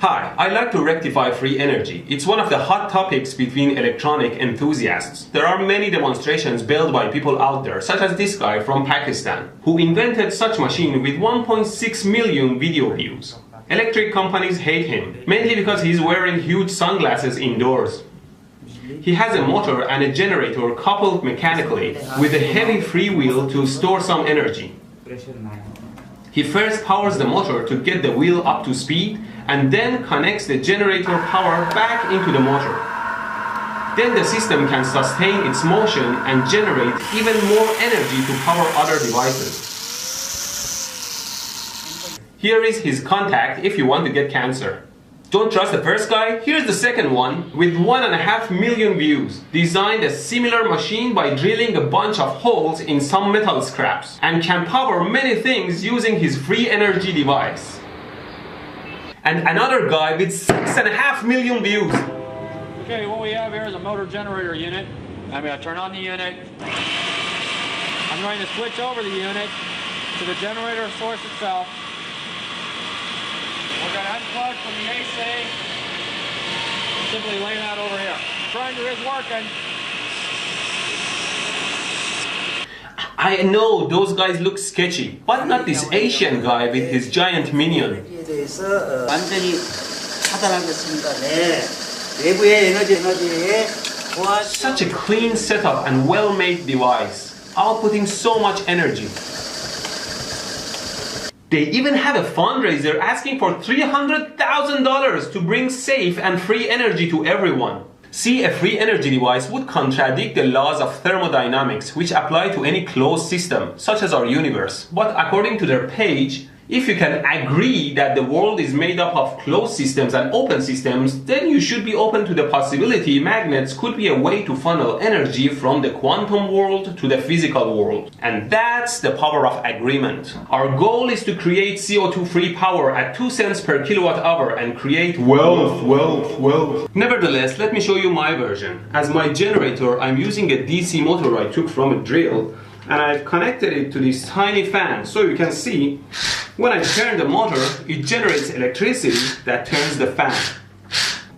Hi, I like to rectify free energy. It's one of the hot topics between electronic enthusiasts. There are many demonstrations built by people out there, such as this guy from Pakistan, who invented such machine with 1.6 million video views. Electric companies hate him, mainly because he's wearing huge sunglasses indoors. He has a motor and a generator coupled mechanically with a heavy freewheel to store some energy. He first powers the motor to get the wheel up to speed and then connects the generator power back into the motor. Then the system can sustain its motion and generate even more energy to power other devices. Here is his contact if you want to get cancer. Don't trust the first guy? Here's the second one with 1.5 million views. Designed a similar machine by drilling a bunch of holes in some metal scraps and can power many things using his free energy device. And another guy with 6.5 million views. Okay, what we have here is a motor generator unit. I'm going to turn on the unit. I'm going to switch over the unit to the generator source itself. We're going to unplug from the AC. Simply lay that over here. Grinder is working. I know those guys look sketchy, but not this Asian guy with his giant minion. Such a clean setup and well-made device, outputting so much energy. They even have a fundraiser asking for $300,000 to bring safe and free energy to everyone. See, a free energy device would contradict the laws of thermodynamics, which apply to any closed system, such as our universe. But according to their page, if you can agree that the world is made up of closed systems and open systems, then you should be open to the possibility magnets could be a way to funnel energy from the quantum world to the physical world. And that's the power of agreement. Our goal is to create CO2-free power at 2 cents per kilowatt hour and create wealth. Nevertheless, let me show you my version. As my generator, I'm using a DC motor I took from a drill, and I've connected it to this tiny fan, so you can see when I turn the motor, it generates electricity that turns the fan.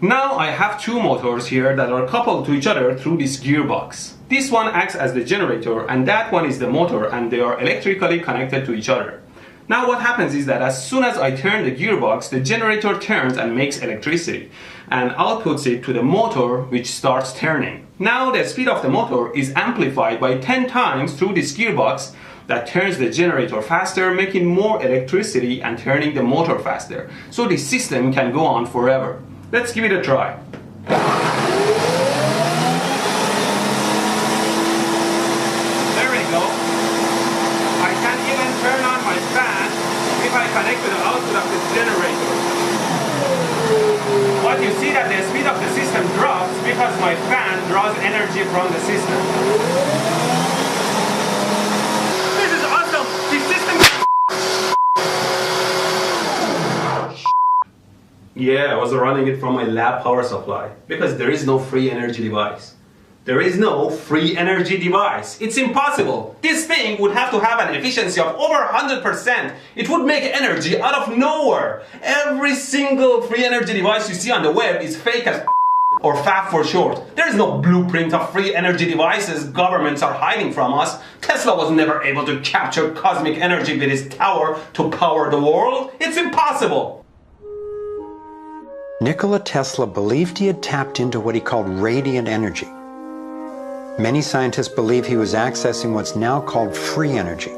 Now I have two motors here that are coupled to each other through this gearbox. This one acts as the generator and that one is the motor, and they are electrically connected to each other. Now what happens is that as soon as I turn the gearbox, the generator turns and makes electricity and outputs it to the motor, which starts turning. Now the speed of the motor is amplified by 10 times through this gearbox that turns the generator faster, making more electricity and turning the motor faster. So the system can go on forever. Let's give it a try. There we go. I can even turn on my fan if I connect to the output of the generator. But you see that the speed of the system drops because my fan draws energy from the system. Yeah, I was running it from my lab power supply because there is no free energy device. There is no free energy device. It's impossible. This thing would have to have an efficiency of over 100%. It would make energy out of nowhere. Every single free energy device you see on the web is fake as or FAF for short. There is no blueprint of free energy devices governments are hiding from us. Tesla was never able to capture cosmic energy with his tower to power the world. It's impossible. Nikola Tesla believed he had tapped into what he called radiant energy. Many scientists believe he was accessing what's now called free energy.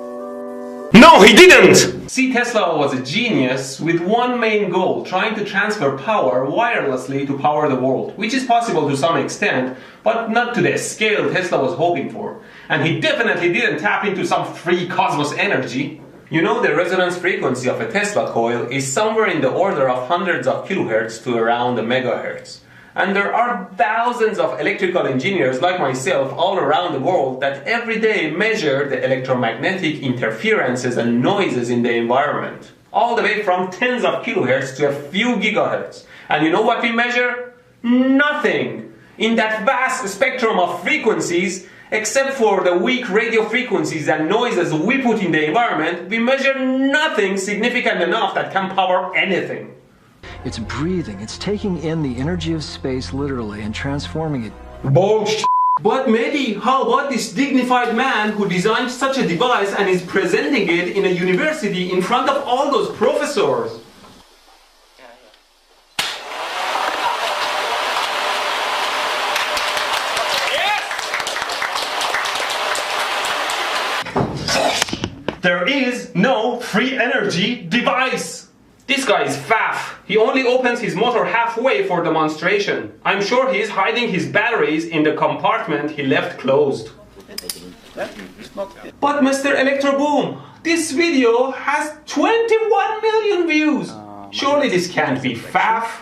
No, he didn't! See, Tesla was a genius with one main goal, trying to transfer power wirelessly to power the world, which is possible to some extent, but not to the scale Tesla was hoping for. And he definitely didn't tap into some free cosmos energy. You know, the resonance frequency of a Tesla coil is somewhere in the order of hundreds of kilohertz to around a megahertz. And there are thousands of electrical engineers like myself all around the world that every day measure the electromagnetic interferences and noises in the environment. All the way from tens of kilohertz to a few gigahertz. And you know what we measure? Nothing! In that vast spectrum of frequencies, except for the weak radio frequencies and noises we put in the environment, we measure nothing significant enough that can power anything. It's breathing. It's taking in the energy of space literally and transforming it. Bullshit. But Mehdi, how about this dignified man who designed such a device and is presenting it in a university in front of all those professors? There is no free energy device. This guy is faff. He only opens his motor halfway for demonstration. I'm sure he is hiding his batteries in the compartment he left closed. But Mr. Electroboom, this video has 21 million views. Surely this can't be faff.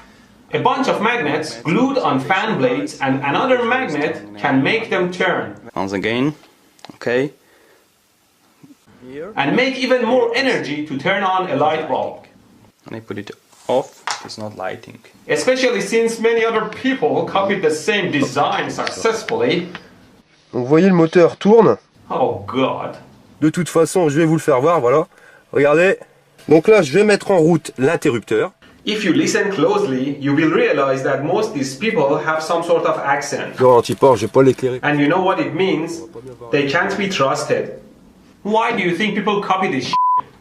A bunch of magnets glued on fan blades and another magnet can make them turn. Once again, okay. And make even more energy to turn on a light bulb. And I put it off, it's not lighting. Especially since many other people copied the same design successfully. Donc vous voyez le moteur tourne. Oh God. De toute façon, je vais vous le faire voir, voilà. Regardez. Donc là, je vais mettre en route l'interrupteur. If you listen closely, you will realize that most of these people have some sort of accent. Le ralenti-port, je vais pas l'éclairer. And you know what it means? They can't be trusted. Why do you think people copy this shit?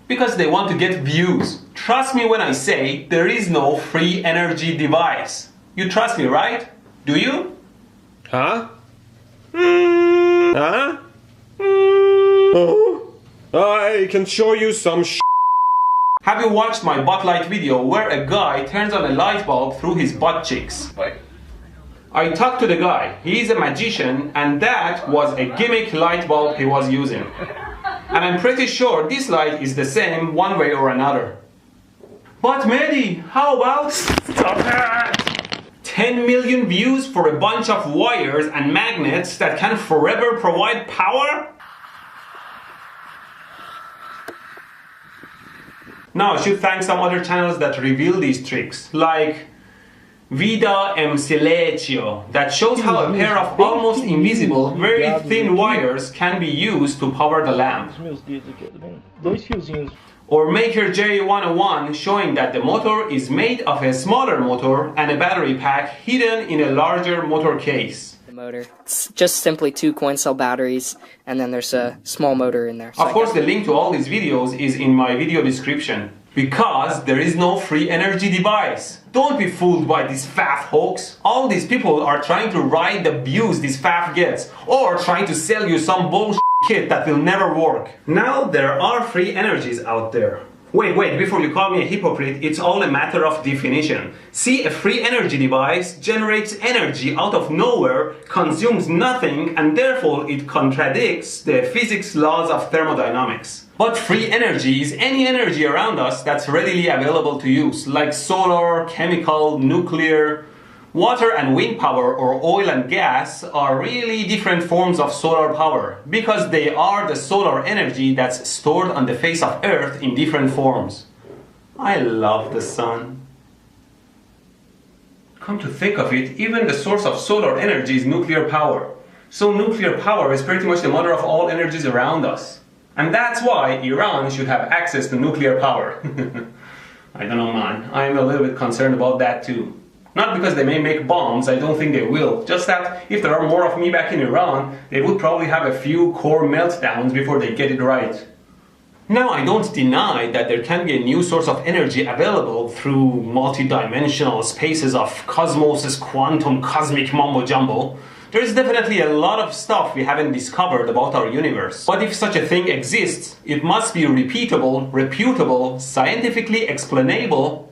Because they want to get views. Trust me when I say there is no free energy device. You trust me, right? Do you? Huh? Huh? Oh, I can show you some shit. Have you watched my butt light video where a guy turns on a light bulb through his butt cheeks? I talked to the guy. He's a magician and that was a gimmick light bulb he was using. And I'm pretty sure this light is the same one way or another. But Mehdi, how about... Stop it! 10 million views for a bunch of wires and magnets that can forever provide power? Now I should thank some other channels that reveal these tricks, like Vida M. Silecio, that shows how a pair of almost invisible, very thin wires can be used to power the lamp. Or Maker J101, showing that the motor is made of a smaller motor and a battery pack hidden in a larger motor case. The motor. It's just simply 2 coin cell batteries, and then there's a small motor in there. So of course, the link to all these videos is in my video description. Because there is no free energy device. Don't be fooled by this faff hoax. All these people are trying to ride the views this faff gets, or trying to sell you some bullshit kit that will never work. Now there are free energies out there. Wait, before you call me a hypocrite, it's all a matter of definition. See, a free energy device generates energy out of nowhere, consumes nothing, and therefore it contradicts the physics laws of thermodynamics. But free energy is any energy around us that's readily available to use, like solar, chemical, nuclear. Water and wind power, or oil and gas, are really different forms of solar power because they are the solar energy that's stored on the face of Earth in different forms. I love the sun. Come to think of it, even the source of solar energy is nuclear power. So nuclear power is pretty much the mother of all energies around us. And that's why Iran should have access to nuclear power. I don't know, man. I'm a little bit concerned about that too. Not because they may make bombs, I don't think they will. Just that if there are more of me back in Iran, they would probably have a few core meltdowns before they get it right. Now, I don't deny that there can be a new source of energy available through multi-dimensional spaces of cosmos' quantum cosmic mumbo-jumbo. There is definitely a lot of stuff we haven't discovered about our universe. But if such a thing exists, it must be repeatable, reputable, scientifically explainable,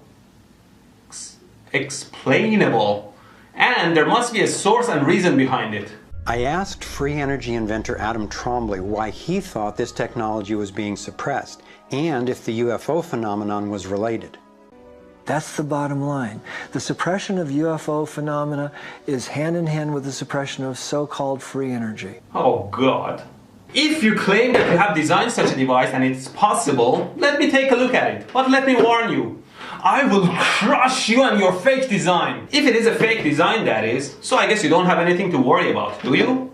and there must be a source and reason behind it. I asked free energy inventor Adam Trombley why he thought this technology was being suppressed and if the UFO phenomenon was related. That's the bottom line. The suppression of UFO phenomena is hand in hand with the suppression of so-called free energy. Oh God. If you claim that you have designed such a device and it's possible, let me take a look at it. But let me warn you, I will crush you and your fake design. If it is a fake design, that is. So I guess you don't have anything to worry about, do you?